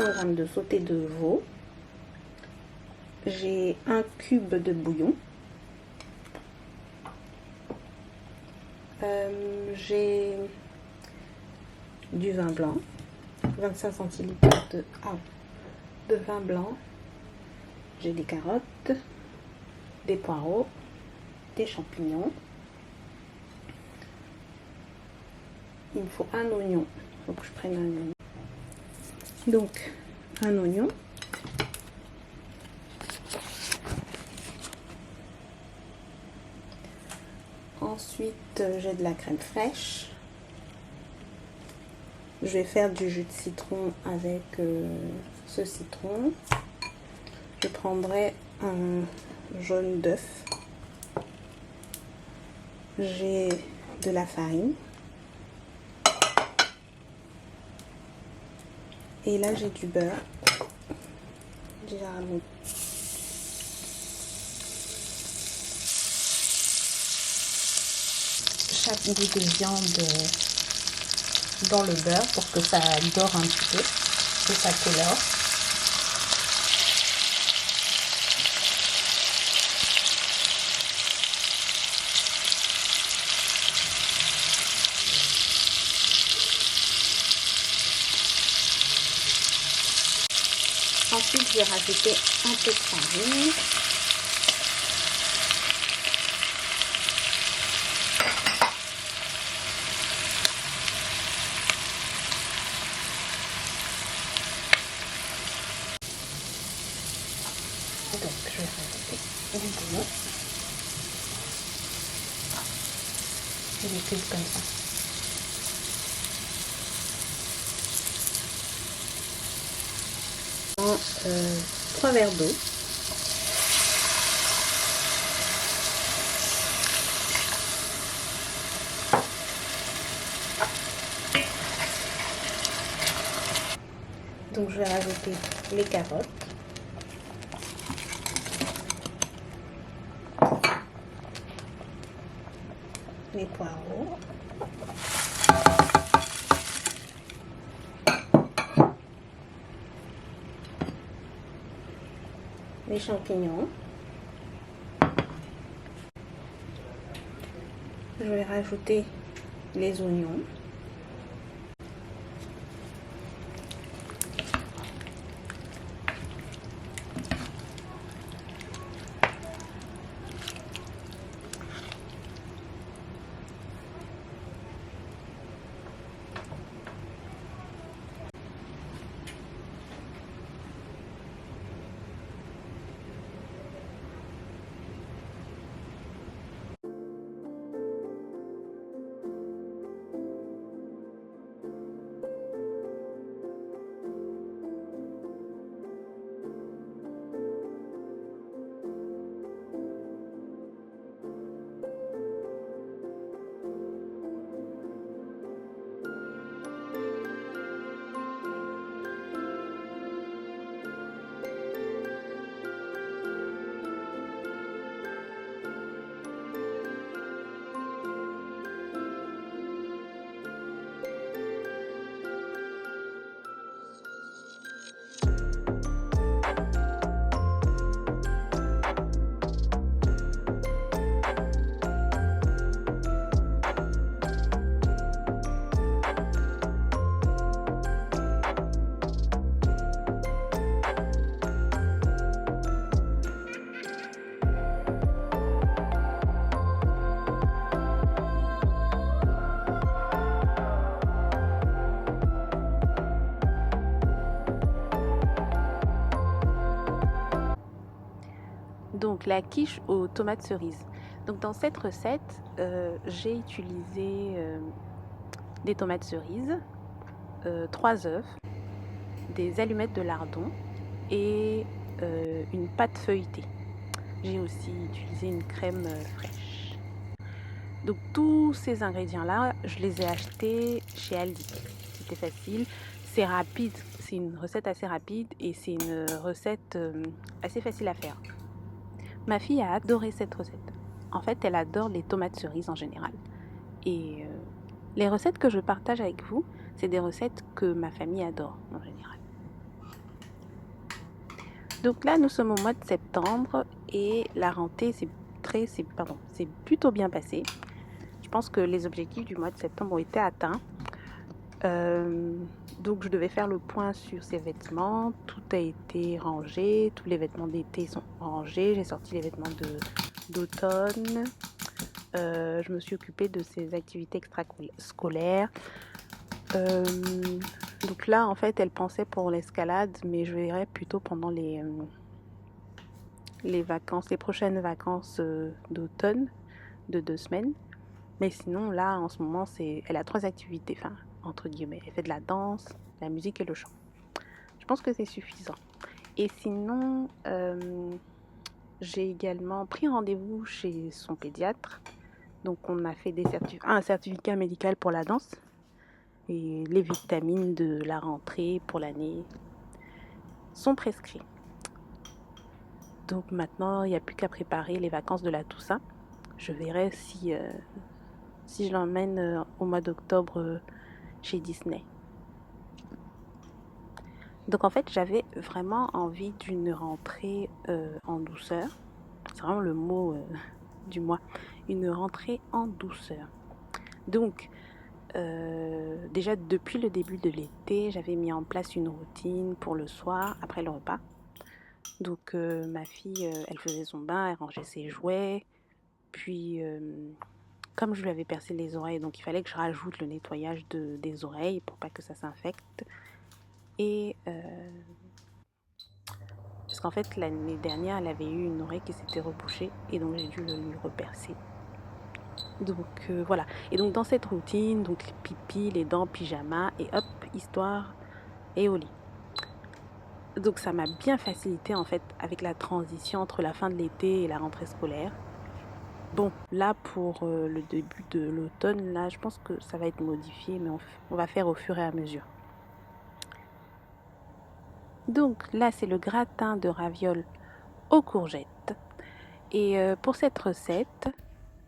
300 g de sauté de veau. J'ai un cube de bouillon. J'ai du vin blanc, 25 centilitres de vin blanc. J'ai des carottes, des poireaux, des champignons. Il me faut un oignon. Il faut que je prenne un oignon. Donc, un oignon. Ensuite, j'ai de la crème fraîche. Je vais faire du jus de citron avec ce citron. Je prendrai un jaune d'œuf. J'ai de la farine. Et là, j'ai du beurre. Généralement. Chaque bout de viande dans le beurre pour que ça dore un petit peu, que ça colore. Ensuite, je vais rajouter un peu de farine. Donc, je vais rajouter du bouillon. Je les cuire comme ça. En 3 verres d'eau. Donc, je vais rajouter les carottes. Les poireaux, les champignons. Je vais rajouter les oignons. Donc la quiche aux tomates cerises. Donc dans cette recette, j'ai utilisé des tomates cerises, 3 œufs, des allumettes de lardon et une pâte feuilletée. J'ai aussi utilisé une crème fraîche. Donc tous ces ingrédients-là, je les ai achetés chez Aldi. C'était facile, c'est rapide, c'est une recette assez rapide et c'est une recette assez facile à faire. Ma fille a adoré cette recette. En fait, elle adore les tomates cerises en général. Et les recettes que je partage avec vous, c'est des recettes que ma famille adore en général. Donc là, nous sommes au mois de septembre et la rentrée c'est plutôt bien passé. Je pense que les objectifs du mois de septembre ont été atteints. Donc je devais faire le point sur ces vêtements. Tout a été rangé, tous les vêtements d'été sont rangés. J'ai sorti les vêtements d'automne. Je me suis occupée de ces activités extrascolaires. Donc là, en fait, elle pensait pour l'escalade, mais je verrai plutôt pendant les vacances, les prochaines vacances d'automne de 2 semaines. Mais sinon, là, en ce moment, elle a 3 activités, enfin, entre guillemets. Elle fait de la danse, la musique et le chant. Je pense que c'est suffisant. Et sinon, j'ai également pris rendez-vous chez son pédiatre. Donc, on a fait un certificat médical pour la danse et les vitamines de la rentrée pour l'année sont prescrits. Donc maintenant, il n'y a plus qu'à préparer les vacances de la Toussaint. Je verrai si je l'emmène au mois d'octobre chez Disney. Donc en fait, j'avais vraiment envie d'une rentrée en douceur. C'est vraiment le mot du mois. Une rentrée en douceur. Donc, déjà depuis le début de l'été, j'avais mis en place une routine pour le soir, après le repas. Donc ma fille, elle faisait son bain, elle rangeait ses jouets. Puis, comme je lui avais percé les oreilles, donc il fallait que je rajoute le nettoyage des oreilles pour pas que ça s'infecte. Et parce qu'en fait, l'année dernière, elle avait eu une oreille qui s'était rebouchée et donc j'ai dû lui repercer. Donc voilà. Et donc dans cette routine, donc les pipi, les dents, pyjama et hop, histoire et au lit. Donc ça m'a bien facilité en fait avec la transition entre la fin de l'été et la rentrée scolaire. Bon, là pour le début de l'automne, là je pense que ça va être modifié, mais on va faire au fur et à mesure. Donc là c'est le gratin de ravioles aux courgettes. Et pour cette recette,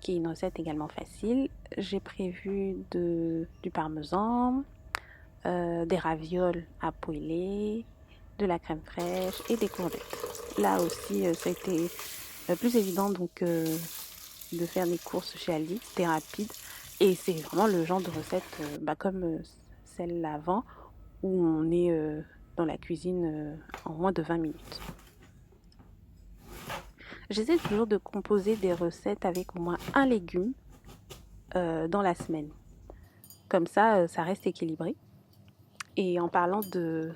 qui est une recette également facile, j'ai prévu du parmesan, des ravioles à poêler, de la crème fraîche et des courgettes. Là aussi ça a été plus évident donc de faire des courses chez Aldi, c'était rapide et c'est vraiment le genre de recette comme celle avant où on est dans la cuisine en moins de 20 minutes. J'essaie toujours de composer des recettes avec au moins un légume dans la semaine. Comme ça, ça reste équilibré. Et en parlant de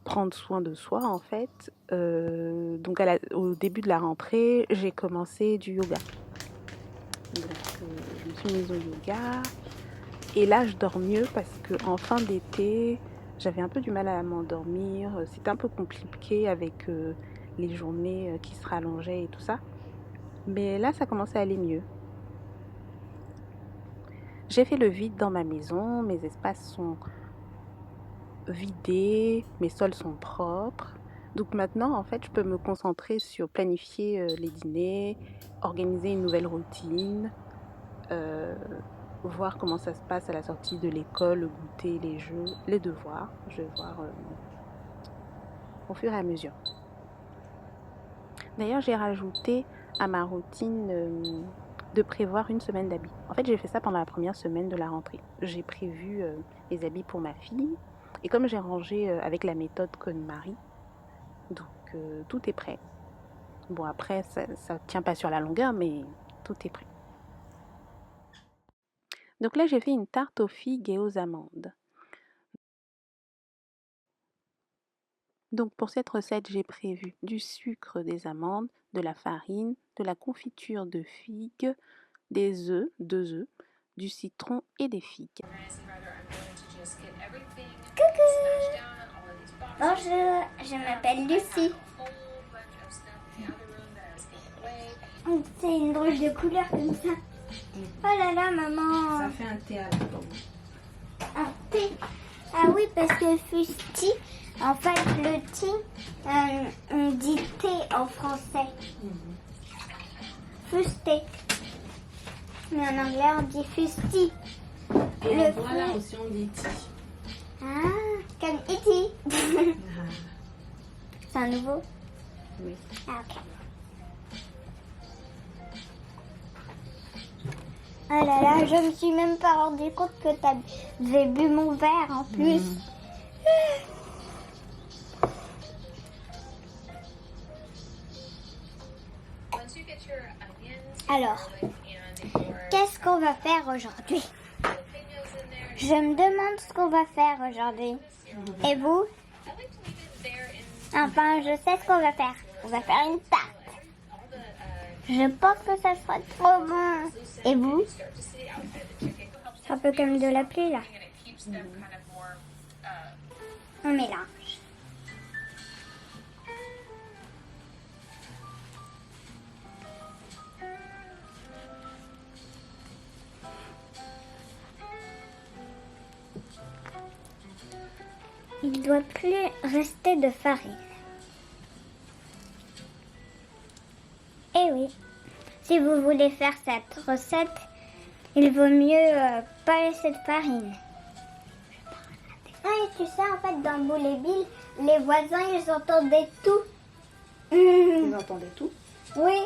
prendre soin de soi, en fait, donc au début de la rentrée, j'ai commencé du yoga. Donc, je me suis mise au yoga. Et là, je dors mieux parce qu'en fin d'été, j'avais un peu du mal à m'endormir. C'était un peu compliqué avec les journées qui se rallongeaient et tout ça. Mais là, ça commençait à aller mieux. J'ai fait le vide dans ma maison. Mes espaces sont vidés. Mes sols sont propres. Donc maintenant, en fait, je peux me concentrer sur planifier les dîners, organiser une nouvelle routine, voir comment ça se passe à la sortie de l'école, le goûter, les jeux, les devoirs. Je vais voir au fur et à mesure. D'ailleurs, j'ai rajouté à ma routine de prévoir une semaine d'habits. En fait, j'ai fait ça pendant la première semaine de la rentrée. J'ai prévu les habits pour ma fille. Et comme j'ai rangé avec la méthode KonMari, donc tout est prêt. Bon, après, ça ne tient pas sur la longueur, mais tout est prêt. Donc là, j'ai fait une tarte aux figues et aux amandes. Donc pour cette recette, j'ai prévu du sucre, des amandes, de la farine, de la confiture de figues, des œufs, 2 œufs, du citron et des figues. Coucou! Bonjour, je m'appelle Lucie. C'est une drôle de couleur comme ça. Oh là là, maman! Ça fait un thé à la pomme. Un thé? Ah oui, parce que fusti, en fait, le thé, on dit thé en français. Fusté. Mais en anglais, on dit fusti. Et le voilà aussi, on dit tea. Ah, comme iti. C'est un nouveau? Oui. Ah, ok. Oh là là, je me suis même pas rendu compte que t'avais bu mon verre en plus. Alors, qu'est-ce qu'on va faire aujourd'hui? Je me demande ce qu'on va faire aujourd'hui. Et vous? Enfin, je sais ce qu'on va faire. On va faire une tarte. Je pense que ça sera trop bon. Et vous? C'est un peu comme de la pluie là. On mélange. Il ne doit plus rester de farine. Eh oui, si vous voulez faire cette recette, il vaut mieux pas laisser de farine. Ah, et tu sais, en fait, dans Boule et Bill, les voisins, ils entendaient tout. Ils entendaient tout? Oui.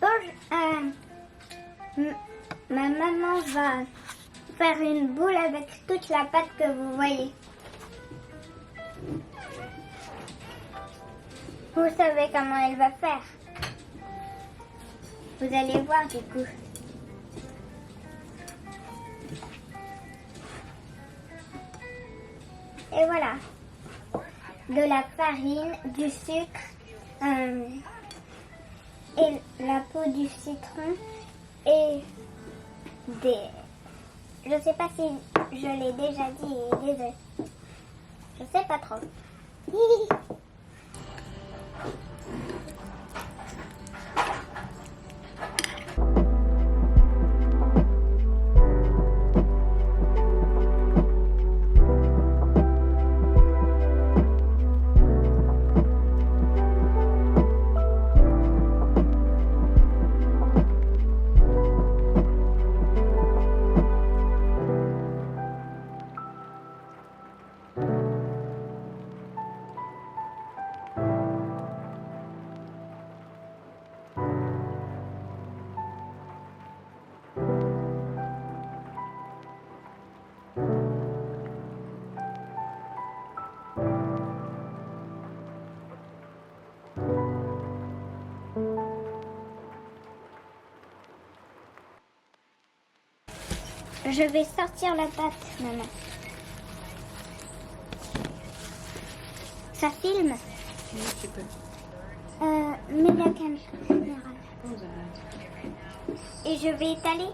Bon, ma maman va faire une boule avec toute la pâte que vous voyez. Vous savez comment elle va faire. Vous allez voir du coup. Et voilà. De la farine, du sucre, et la peau du citron et des... Je sais pas si je l'ai déjà dit, des œufs. Je sais pas trop. Je vais sortir la pâte, maman. Ça filme? Oui, tu peux. Mets la caméra. Et je vais étaler.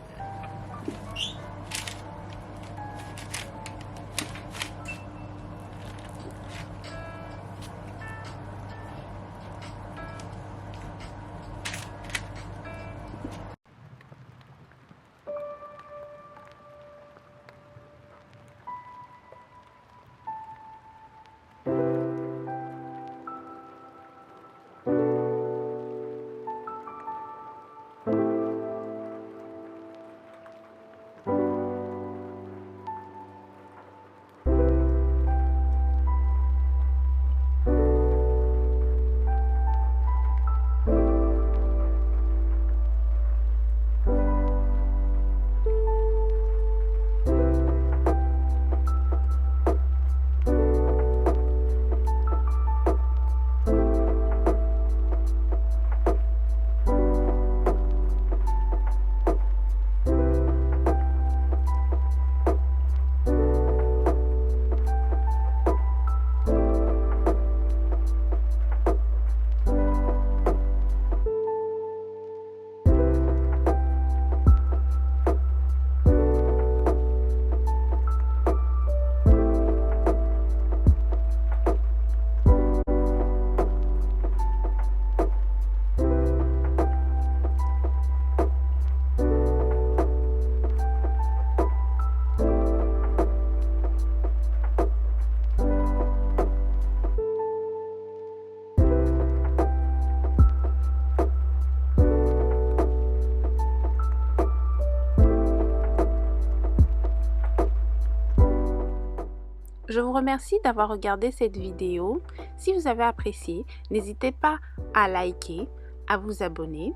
Je vous remercie d'avoir regardé cette vidéo. Si vous avez apprécié, n'hésitez pas à liker, à vous abonner.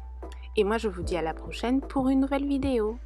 Et moi, je vous dis à la prochaine pour une nouvelle vidéo.